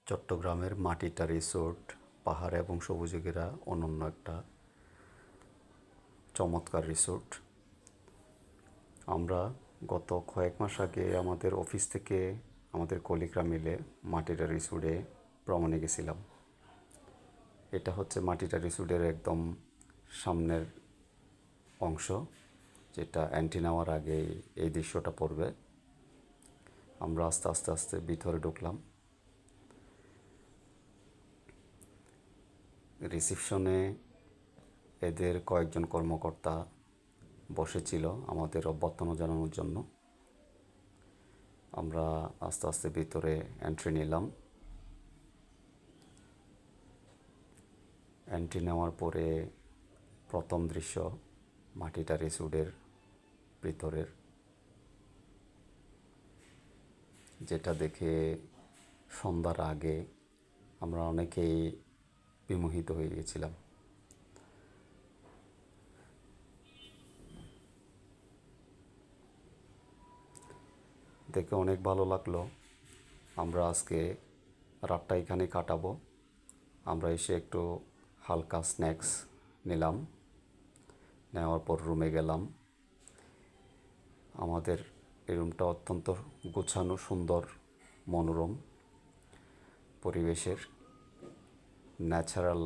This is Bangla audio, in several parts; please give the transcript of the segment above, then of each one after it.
চট্টগ্রামের মাটিটা রিসোর্ট পাহাড় এবং সবুজে ঘেরা অনন্য একটা চমৎকার রিসোর্ট। আমরা গত কয়েক মাস আগে আমাদের অফিস থেকে আমাদের কলিগরা মিলে মাটিটা রিসোর্টে ভ্রমণে গেছিলাম। এটা হচ্ছে মাটিটা রিসোর্টের একদম সামনের অংশ, যেটা এন্ট্রি নেওয়ার আগে এই দৃশ্যটা পড়বে। আমরা আস্তে আস্তে আস্তে ভিতরে ঢুকলাম। রিসেপশনে এদের কয়েকজন কর্মকর্তা বসেছিল আমাদের অভ্যর্থনা জানানোর জন্য। আমরা আস্তে আস্তে ভিতরে এন্ট্রি নিলাম। এন্ট্রি নেওয়ার পরে প্রথম দৃশ্য মাটিটা রিসোর্টের ভিতরের, যেটা দেখে সন্ধ্যার আগে আমরা অনেকেই বিমোহিত হয়ে গেছিলাম। দেখে অনেক ভালো লাগলো। আমরা আজকে রাতটা এখানে কাটাবো। আমরা এসে একটু হালকা স্ন্যাক্স নিলাম, নেওয়ার পর রুমে গেলাম। আমাদের এই রুমটা অত্যন্ত গোছানো, সুন্দর, মনোরম পরিবেশের ন্যাচারাল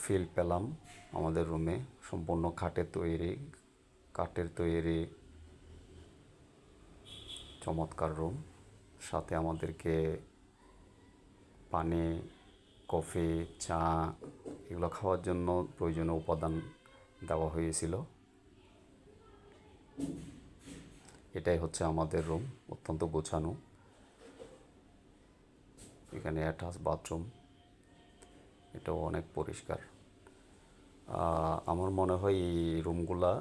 ফিল পেলাম আমাদের রুমে। সম্পূর্ণ কাঠের তৈরি চমৎকার রুম। সাথে আমাদেরকে পানি, কফি, চা এগুলো খাওয়ার জন্য প্রয়োজনীয় উপাদান দেওয়া হয়েছিল। এটাই হচ্ছে আমাদের রুম, অত্যন্ত গোছানো। এখানে অ্যাটাচ বাথরুম, এটাও অনেক পরিষ্কার। আমার মনে হয় এই রুমগুলা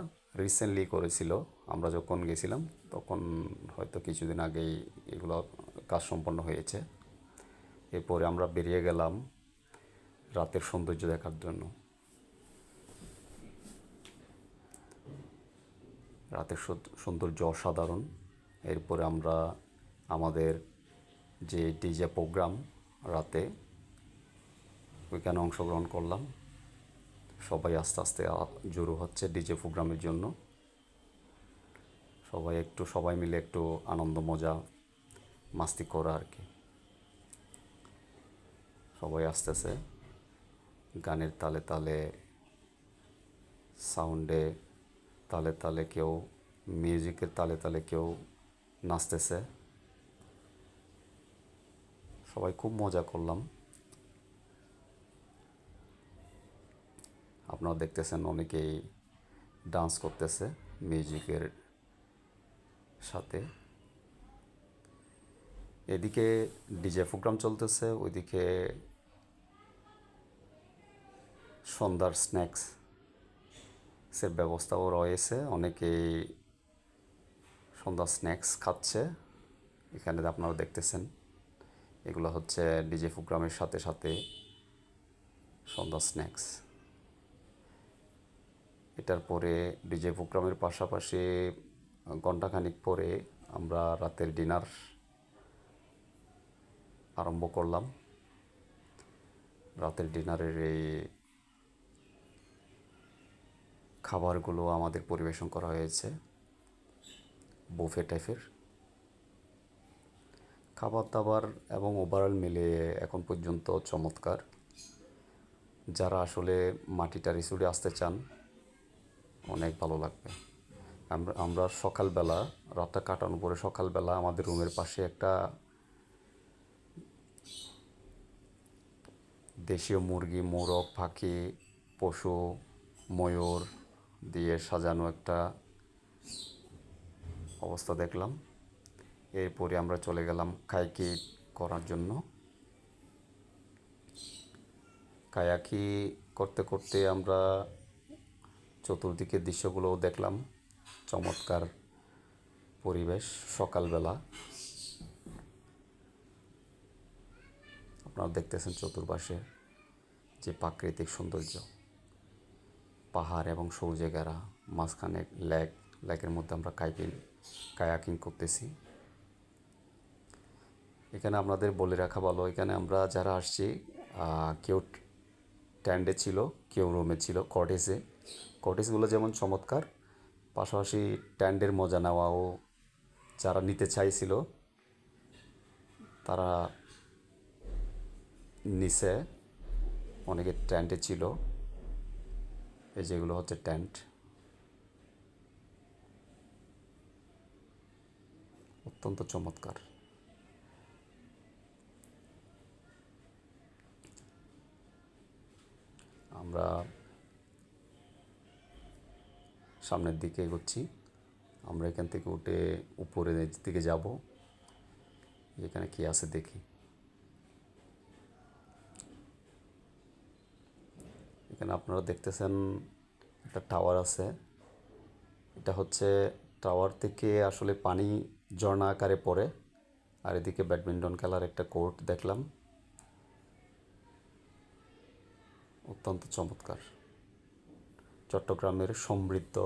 রিসেন্টলি করেছিল। আমরা যখন গেছিলাম তখন হয়তো কিছুদিন আগেই এগুলো কাজ সম্পন্ন হয়েছে। এরপরে আমরা বেরিয়ে গেলাম রাতের সৌন্দর্য দেখার জন্য। রাতের সৌন্দর্য অসাধারণ। এরপরে আমরা আমাদের যে ডিজে প্রোগ্রাম রাতে, ওইখানে অংশগ্রহণ করলাম। সবাই আস্তে আস্তে জড়ো হচ্ছে ডিজে প্রোগ্রামের জন্য। সবাই মিলে একটু আনন্দ মজা মাস্তি করা আর কি। সবাই আসতেছে গানের তালে তালে, সাউন্ডে তালে তালে, কেউ মিউজিকের তালে তালে, কেউ নাচতেছে। সবাই খুব মজা করলাম। আপনারা দেখতেছেন অনেকেই ডান্স করতেছে মিউজিকের সাথে। এদিকে ডিজে প্রোগ্রাম চলতেছে, ওইদিকে সন্ধ্যার স্ন্যাক্সের ব্যবস্থাও রয়েছে। অনেকেই সন্ধ্যার স্ন্যাক্স খাচ্ছে। এখানে আপনারা দেখতেছেন এগুলো হচ্ছে ডিজে প্রোগ্রামের সাথে সাথে সন্ধ্যার স্ন্যাক্স। এটার পরে ডিজে প্রোগ্রামের পাশাপাশি ঘণ্টাখানিক পরে আমরা রাতের ডিনার আরম্ভ করলাম। রাতের ডিনারের এই খাবারগুলো আমাদের পরিবেশন করা হয়েছে বুফে টাইপের খাবার দাবার, এবং ওভারঅল মিলিয়ে এখন পর্যন্ত চমৎকার। যারা আসলে মাটিটা রিসোর্টে আসতে চান, অনেক ভালো লাগবে। আমরা সকালবেলা, রাতটা কাটানোর পরে সকালবেলা আমাদের রুমের পাশে একটা দেশীয় মুরগি, মোরগ, পাখি, পশু, ময়ূর দিয়ে সাজানো একটা অবস্থা দেখলাম। এরপরে আমরা চলে গেলাম কায়াকি করার জন্য। কায়াকি করতে করতে আমরা চতুর্দিকের দৃশ্যগুলোও দেখলাম। চমৎকার পরিবেশ সকালবেলা। আপনারা দেখতেছেন চতুর্পাশে যে প্রাকৃতিক সৌন্দর্য, পাহাড় এবং সবুজে ঘেরা, মাঝখানে লেকের মধ্যে আমরা কায়াকিং করতেছি। এখানে আপনাদের বলে রাখা ভালো, এখানে আমরা যারা আসছি কেউ ট্যান্ডে ছিল, কেউ রুমে ছিল, কটেজে। কটেজগুলো যেমন চমৎকার, পাশাপাশি ট্যান্ডের মজা নেওয়াও যারা নিতে চাইছিল তারা নিচে, অনেকে ট্যান্টে ছিল। এই যেগুলো হচ্ছে ট্যান্ট, অত্যন্ত চমৎকার। আমরা সামনের দিকে এগোচ্ছি। আমরা এখান থেকে উঠে উপরের দিকে যাব, এখানে কি আছে দেখি। এখানে আপনারা দেখতেছেন একটা টাওয়ার আছে। এটা হচ্ছে টাওয়ার থেকে আসলে পানি ঝর্ণা আকারে পড়ে। আর এদিকে ব্যাডমিন্টন খেলার একটা কোর্ট দেখলাম, অত্যন্ত চমৎকার। চট্টগ্রামের সমৃদ্ধ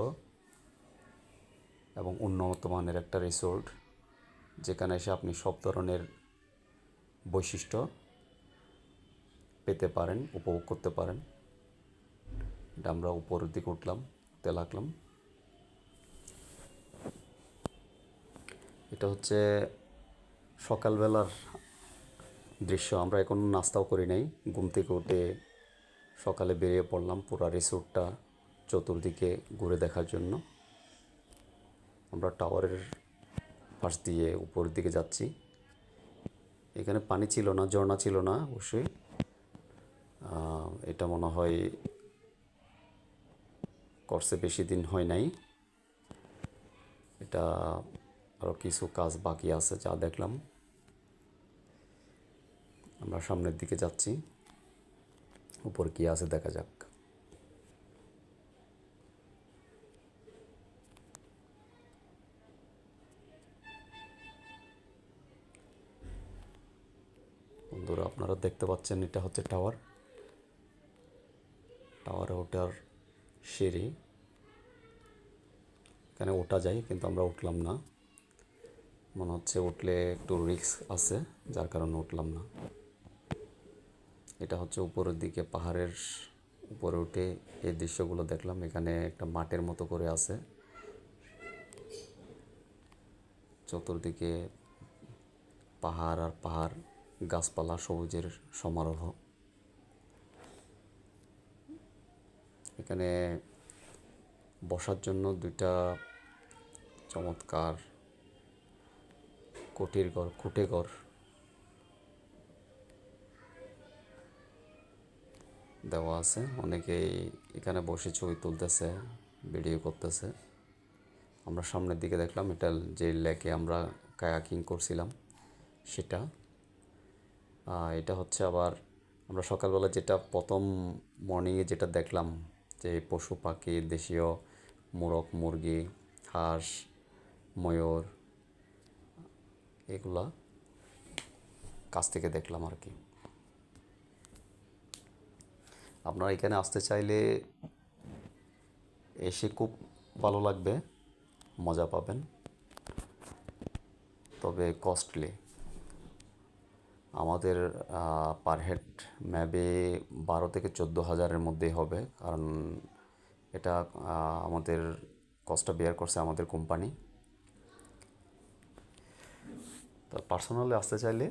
এবং উন্নত মানের একটা রিসোর্ট, যেখানে এসে আপনি সব ধরনের বৈশিষ্ট্য পেতে পারেন, উপভোগ করতে পারেন। এটা আমরা উপরের দিকে উঠলাম, উঠতে লাগলাম। এটা হচ্ছে সকালবেলার দৃশ্য। আমরা এখন নাস্তাও করি নাই, ঘুম থেকে উঠে সকালে বেরিয়ে পড়লাম পুরো রিসোর্টটা চতুর্দিকে ঘুরে দেখার জন্য। আমরা টাওয়ারের পাশ দিয়ে উপরের দিকে যাচ্ছি। এখানে পানি ছিল না, ঝর্ণা ছিল না অবশ্যই। এটা মনে হয় করছে বেশি দিন হয় নাই। এটা আরও কিছু কাজ বাকি আছে যা দেখলাম। আমরা সামনের দিকে যাচ্ছি, উপর কি আছে দেখা যাক। বন্ধুরা, আপনারা দেখতে পাচ্ছেন এটা হচ্ছে টাওয়ার। টাওয়ারে ওঠার সিঁড়ি, এখানে ওঠা যায় কিন্তু আমরা উঠলাম না। মনে হচ্ছে উঠলে একটু রিস্ক আছে, যার কারণে উঠলাম না। এটা হচ্ছে উপরের দিকে, পাহাড়ের উপরে উঠে এই দৃশ্যগুলো দেখলাম। এখানে একটা মাঠের মতো করে আছে, চতুর্দিকে পাহাড় আর পাহাড়, গাছপালা, সবুজের সমারোহ। এখানে বসার জন্য দুইটা চমৎকার কুটে ঘর দেওয়া আছে। অনেকেই এখানে বসে ছবি তুলতেছে, ভিডিও করতেছে। আমরা সামনের দিকে দেখলাম এটা যে লেকে আমরা কায়াকিং করছিলাম সেটা। এটা হচ্ছে আবার আমরা সকালবেলা যেটা প্রথম মর্নিংয়ে যেটা দেখলাম, যে পশু পাখি, দেশীয় মোরগ, মুরগি, হাঁস, ময়ূর, এগুলা কাছ থেকে দেখলাম আর কি। আপনারা এখানে আসতে চাইলে এসে খুব ভালো লাগবে, মজা পাবেন, তবে কস্টলি। আমাদের পার হেড ম্যাবে 12 থেকে 14 হাজারের মধ্যেই হবে, কারণ এটা আমাদের কস্টটা বেয়ার করছে আমাদের কোম্পানি। তো পার্সোনালি আসতে চাইলে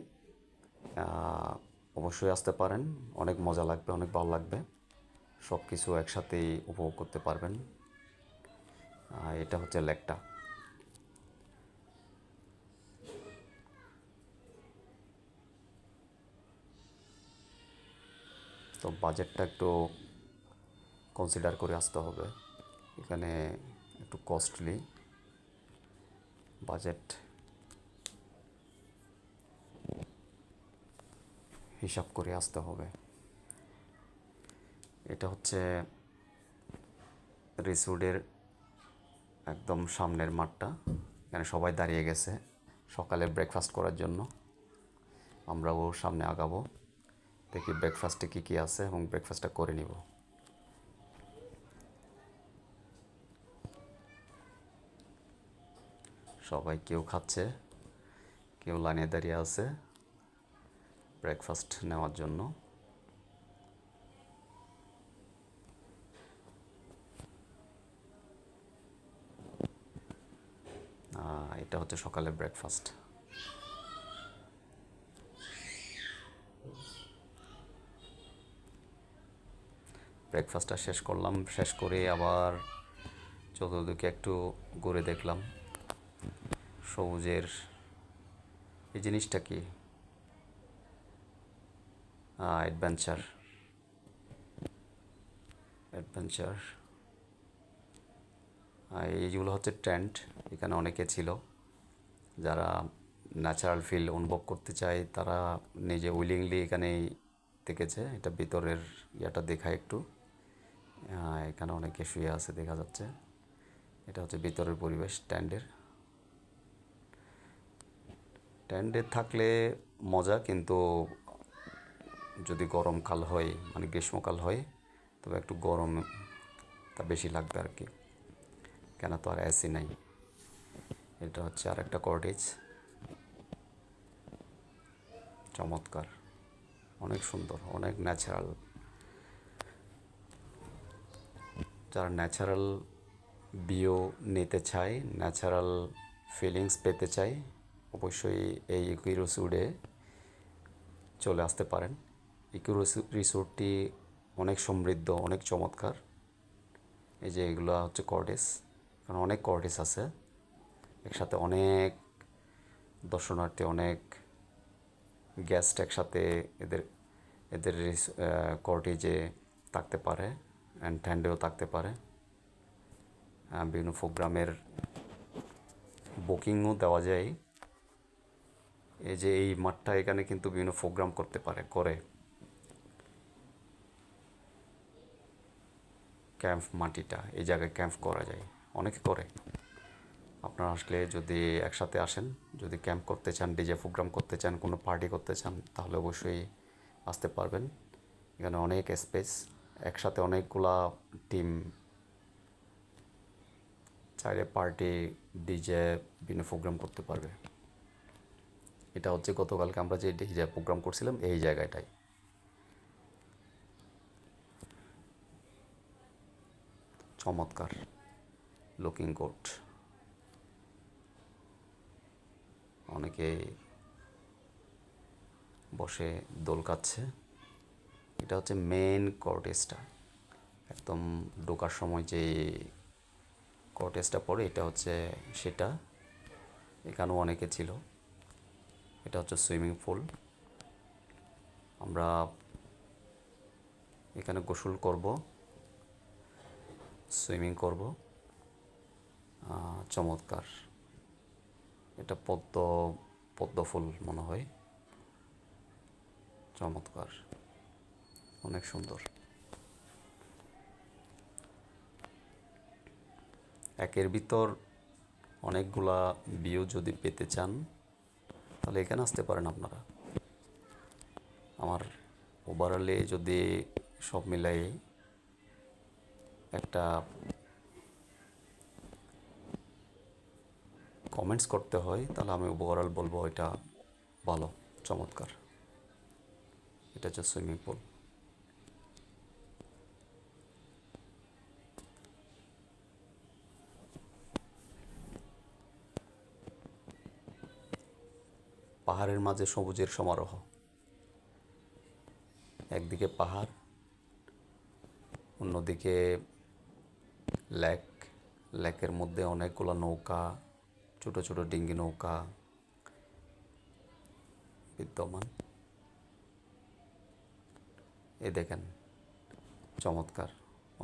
অবশ্যই আসতে পারেন, অনেক মজা লাগবে, অনেক ভালো লাগবে, সব কিছু একসাথেই উপভোগ করতে পারবেন। এটা হচ্ছে লেকটা। তো বাজেটটা একটু কনসিডার করে আসতে হবে, এখানে একটু কস্টলি। বাজেট হিসাব করে আসতে হবে। এটা হচ্ছে রিসোর্টের একদম সামনের মাঠটা, এখানে সবাই দাঁড়িয়ে গেছে সকালে ব্রেকফাস্ট করার জন্য। আমরাও সামনে আগাবো, দেখি ব্রেকফাস্টে কী কী আছে এবং ব্রেকফাস্টটা করে নিব। সবাই কেউ খাচ্ছে, কেউ লাইনে দাঁড়িয়ে আছে। ব্রেকফাস্ট নেওয়ার জন্য। এটা হচ্ছে সকালের ব্রেকফাস্ট। ব্রেকফাস্টটা শেষ করলাম, শেষ করে আবার চতুর্দিকে একটু ঘুরে দেখলাম সবুজের এই জিনিসটা কি, অ্যাডভেঞ্চার অ্যাডভেঞ্চার এইগুলো হচ্ছে টেন্ট। এখানে অনেকে ছিল যারা ন্যাচারাল ফিল অনুভব করতে চায়, তারা নিজে উইলিংলি এখানেই থেকেছে। এটা ভিতরের ইয়াটা দেখায় একটু, এখানে অনেকে শুয়ে আছে দেখা যাচ্ছে। এটা হচ্ছে ভিতরের পরিবেশ টেন্টের। টেন্টে থাকলে মজা, কিন্তু যদি গরমকাল হয় মানে গ্রীষ্মকাল হয় তবে একটু গরমটা বেশি লাগবে আর কি, কেন তো আর এসি নাই। এটা হচ্ছে আর একটা কটেজ, চমৎকার, অনেক সুন্দর, অনেক ন্যাচারাল। যারা ন্যাচারাল ভিউ নিতে চায়, ন্যাচারাল ফিলিংস পেতে চায়, অবশ্যই এই ইকো রিসোর্টে চলে আসতে পারেন। ইকো রিসোর্টটি অনেক সমৃদ্ধ, অনেক চমৎকার। এই যে এগুলো হচ্ছে কটেজ, কারণ অনেক কটেজ আছে একসাথে, অনেক দর্শনার্থী, অনেক গেস্ট একসাথে এদের এদের কটেজে থাকতে পারে, অ্যান্ড টেন্টেও থাকতে পারে। বিভিন্ন প্রোগ্রামের বুকিংও দেওয়া যায়। এই যে এই মাঠটা, এখানে কিন্তু বিভিন্ন প্রোগ্রাম করতে পারে, করে ক্যাম্প, মাটিটা এই জায়গায় ক্যাম্প করা যায়, অনেকে করে। আপনারা আসলে যদি একসাথে আসেন, যদি ক্যাম্প করতে চান, ডিজে প্রোগ্রাম করতে চান, কোনো পার্টি করতে চান, তাহলে অবশ্যই আসতে পারবেন। এখানে অনেক স্পেস, একসাথে অনেকগুলা টিম চাইলে পার্টি, ডিজে, বিভিন্ন প্রোগ্রাম করতে পারবে। এটা হচ্ছে গতকালকে আমরা যে ডিজে প্রোগ্রাম করছিলাম এই জায়গাটায়। চমৎকার, লুকিং গুড। অনেকে বসে দোল কাচ্ছে। এটা হচ্ছে মেন কটেজটা, একদম ঢোকার সময় যে কটেজটা পড়ে এটা হচ্ছে সেটা। এখানেও অনেকে ছিল। এটা হচ্ছে সুইমিং পুল, আমরা এখানে গোসল করব, সুইমিং করব। চমৎকার, এটা পদ্ম ফুল মনে হয়, চমৎকার, অনেক সুন্দর। একের ভিতর অনেকগুলা ভিউ যদি পেতে চান তাহলে এখানে আসতে পারেন আপনারা। আমার ওভারঅলে যদি সব মিলাই একটা কমেন্টস করতে হয় তাহলে আমি ওভারঅল বলবো এটা ভালো, চমৎকার। এটা হচ্ছে সুইমিং পুল। পাহাড়ের মাঝে সবুজের সমারোহ, একদিকে পাহাড়, অন্যদিকে লেক, লেকের মধ্যে অনেকগুলো নৌকা, ছোট ছোট ডিঙ্গি নৌকা বিদ্যমান। এই দেখেন, চমৎকার,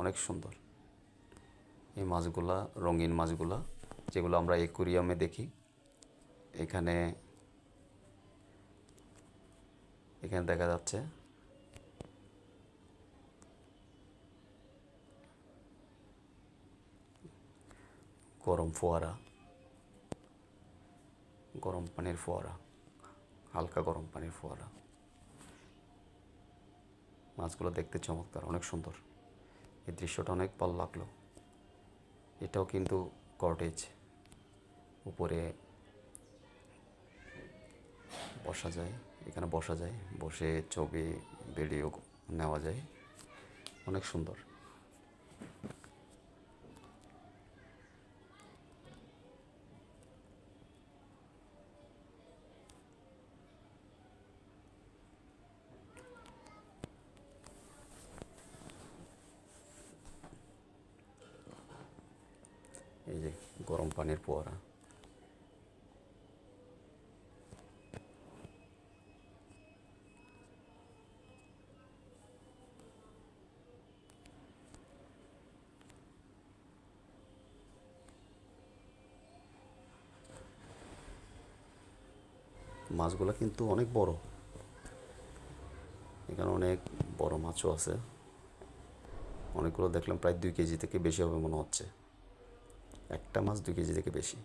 অনেক সুন্দর। এই মাছগুলা রঙিন মাছগুলা, যেগুলো আমরা অ্যাকুরিয়ামে দেখি, এখানে এখানে দেখা যাচ্ছে। গরম ফোয়ারা, গরম পানির ফোয়ারা, হালকা গরম পানির ফোয়ারা। মাছগুলো দেখতে চমৎকার, অনেক সুন্দর। এই দৃশ্যটা অনেক ভালো লাগলো। এটাও কিন্তু কটেজ, উপরে বসা যায়, এখানে বসা যায়, বসে ছবি ভিডিও নেওয়া যায়, অনেক সুন্দর। এই যে গরম পানির ফোয়ারা। মাছগুলো কিন্তু অনেক বড়, এখানে অনেক বড় মাছও আছে। অনেকগুলো দেখলাম প্রায় 2 কেজি থেকে বেশি হবে মনে হচ্ছে, একটা মাছ 2 কেজি থেকে বেশি।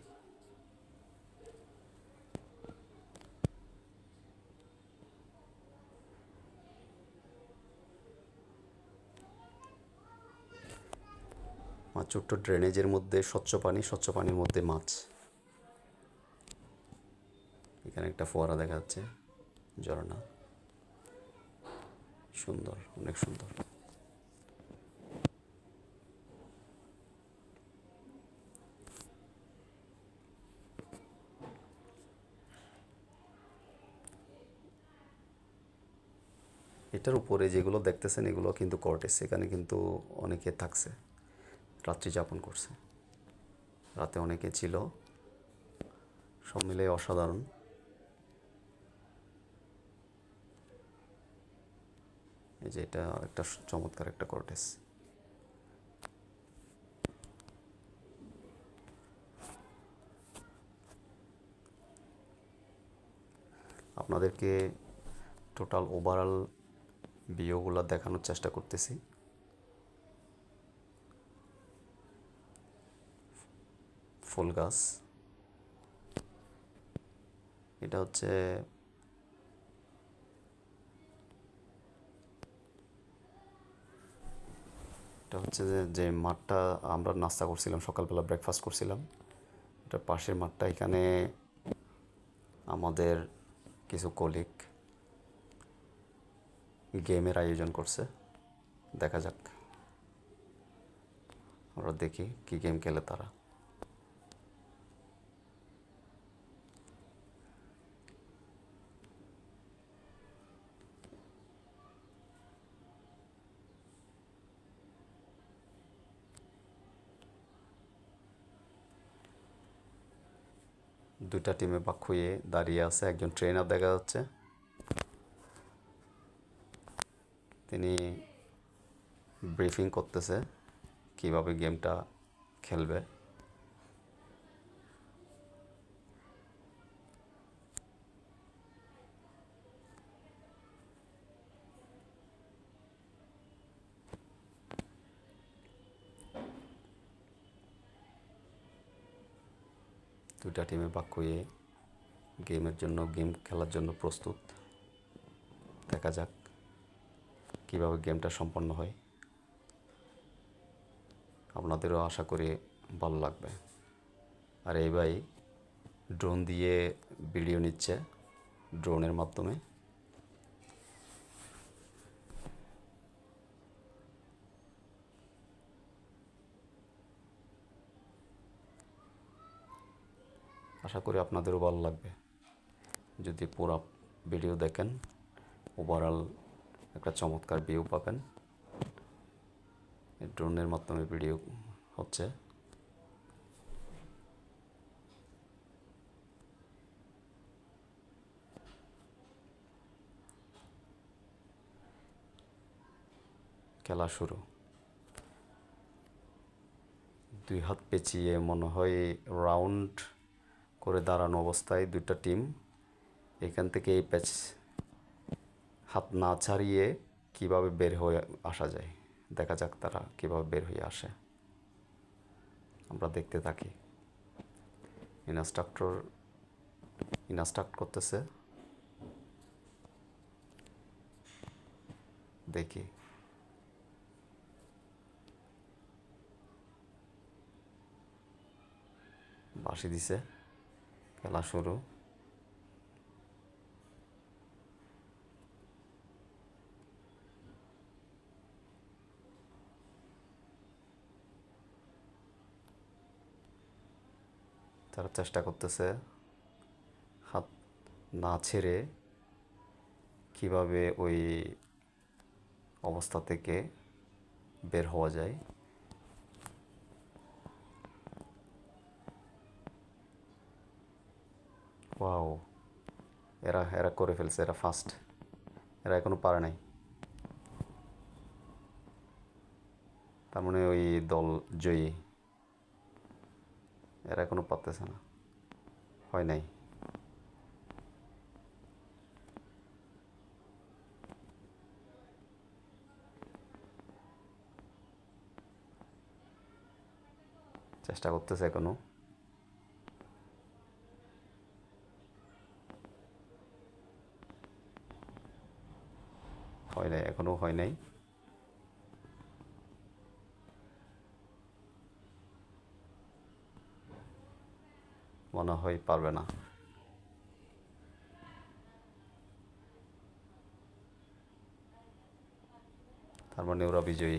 মাছ ছোট্ট ড্রেনেজের মধ্যে স্বচ্ছ পানি, স্বচ্ছ পানির মধ্যে মাছ। এখানে একটা ফোয়ারা দেখা যাচ্ছে, ঝর্ণা, সুন্দর, অনেক সুন্দর। এটার উপরে যেগুলো দেখতেছেন এগুলো কিন্তু কটেজ, এখানে কিন্তু অনেকে থাকছে, রাত্রি যাপন করছে, রাতে অনেকে ছিল, সব মিলে অসাধারণ। এই যে এটা একটা চমৎকার একটা কটেজ। আপনাদেরকে টোটাল ওভারঅল ভিউগুলো দেখানোর চেষ্টা করতেছি। ফুল গাছ, এটা হচ্ছে যে মাঠটা আমরা নাস্তা করছিলাম, সকালবেলা ব্রেকফাস্ট করছিলাম, এটা পাশের মাঠটা। এখানে আমাদের কিছু কলিগ গেমের আয়োজন করছে, দেখা যাক, আমরা দেখি কি গেম খেলে তারা। দুইটা টিমে ভাগ হয়ে দাঁড়িয়ে আছে, একজন ট্রেনার দেখা যাচ্ছে, তিনি ব্রিফিং করতেছে কিভাবে গেমটা খেলবে। দুইটা টিমে ভাগ হয়ে গেম খেলার জন্য প্রস্তুত। দেখা যাক কিভাবে গেমটা সম্পন্ন হয়, আপনাদেরও আশা করি ভালো লাগবে। আর এই ভাই ড্রোন দিয়ে ভিডিও নিচ্ছে, ড্রোনের মাধ্যমে। আশা করি আপনাদেরও ভালো লাগবে যদি পুরো ভিডিও দেখেন, ওভারঅল একটা চমৎকার ভিউ পাবেন। ড্রোনের মাধ্যমে ভিডিও হচ্ছে। খেলা শুরু, 2 হাত পেঁচিয়ে মনে হয় রাউন্ড করে দাঁড়ানো অবস্থায় দুইটা টিম, এখান থেকে এই প্যাচ হাত না ছাড়িয়ে কিভাবে বের হয়ে আসা যায়, দেখা যাক তারা কিভাবে বের হয়ে আসে, আমরা দেখতে থাকি। ইনস্ট্রাক্ট করতেছে, দেখি। বাঁশি দিছে, খেলা শুরু। তারা চেষ্টা করতেছে হাত না ছেড়ে কিভাবে ওই অবস্থা থেকে বের হওয়া যায়। ওয়াও, এরা এরা করে ফেলছে, এরা ফার্স্ট, এরা এখনো পারে নাই। তার মানে ওই দল জয়ী, এরা এখনো পারতেছে না, হয় নাই। চেষ্টা করতেছে এখনো। হয় নাই, এখনো হয় নাই। মনে হয় পারবে না। তার মানে ওরা বিজয়ী।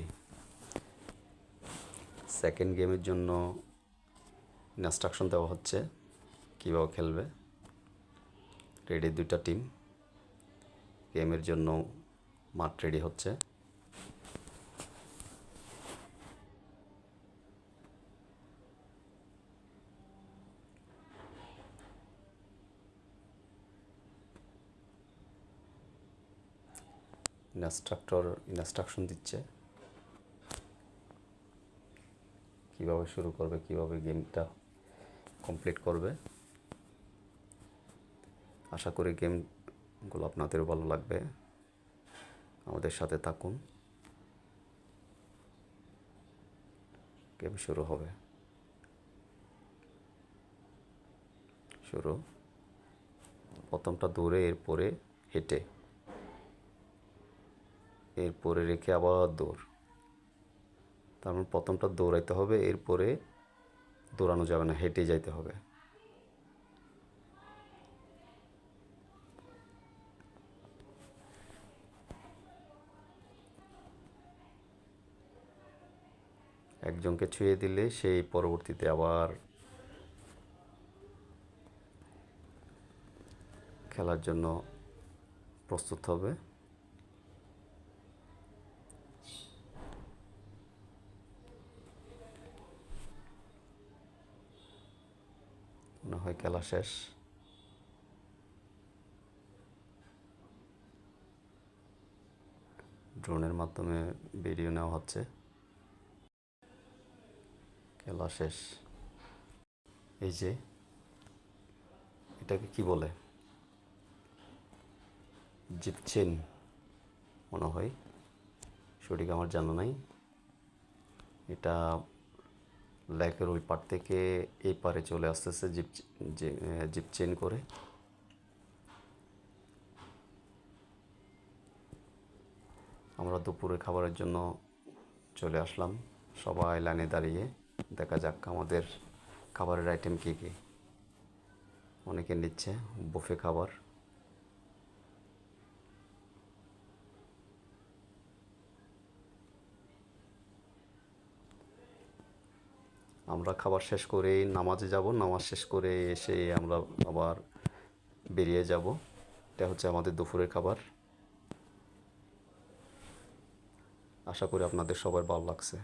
সেকেন্ড গেমের জন্য ইনস্ট্রাকশন দেওয়া হচ্ছে কীভাবে খেলবে। রেডি দুইটা টিম, গেমের জন্য মাঠ রেডি হচ্ছে। ইনস্ট্রাকশন দিচ্ছে কীভাবে শুরু করবে, কীভাবে গেমটা কমপ্লিট করবে। আশা করি গেমগুলো আপনাদেরও ভালো লাগবে। আমাদের সাথে থাকুন, গেম শুরু হবে। শুরু, প্রথমটা দৌড়ে, এরপরে হেঁটে, এরপরে রেখে আবার দৌড়। তার মানে প্রথমটা দৌড়াইতে হবে, এরপরে দৌড়ানো যাবে না, হেঁটে যাইতে হবে। একজনকে ছুঁয়ে দিলে সেই পরবর্তীতে আবার খেলার জন্য প্রস্তুত হবে। মনে হয় খেলা শেষ। ড্রোনের মাধ্যমে ভিডিও নেওয়া হচ্ছে। খেলা শেষ। এই যে এটাকে কি বলে, জিপচেন মনে হয়, সঠিক আমার জানা নাই। এটা লেকের ওই পার থেকে এই পারে চলে আসতেছে জিপচেন করে। আমরা দুপুরে খাবারের জন্য চলে আসলাম, সবাই লাইনে দাঁড়িয়ে। দেখা যাক আমাদের খাবারের আইটেম কী কী। অনেকে নিচ্ছে বুফে খাবার। আমরা খাবার শেষ করেই নামাজে যাব, নামাজ শেষ করে এসে আমরা আবার বেরিয়ে যাব। এটা হচ্ছে আমাদের দুপুরের খাবার। আশা করি আপনাদের সবার ভালো লাগছে।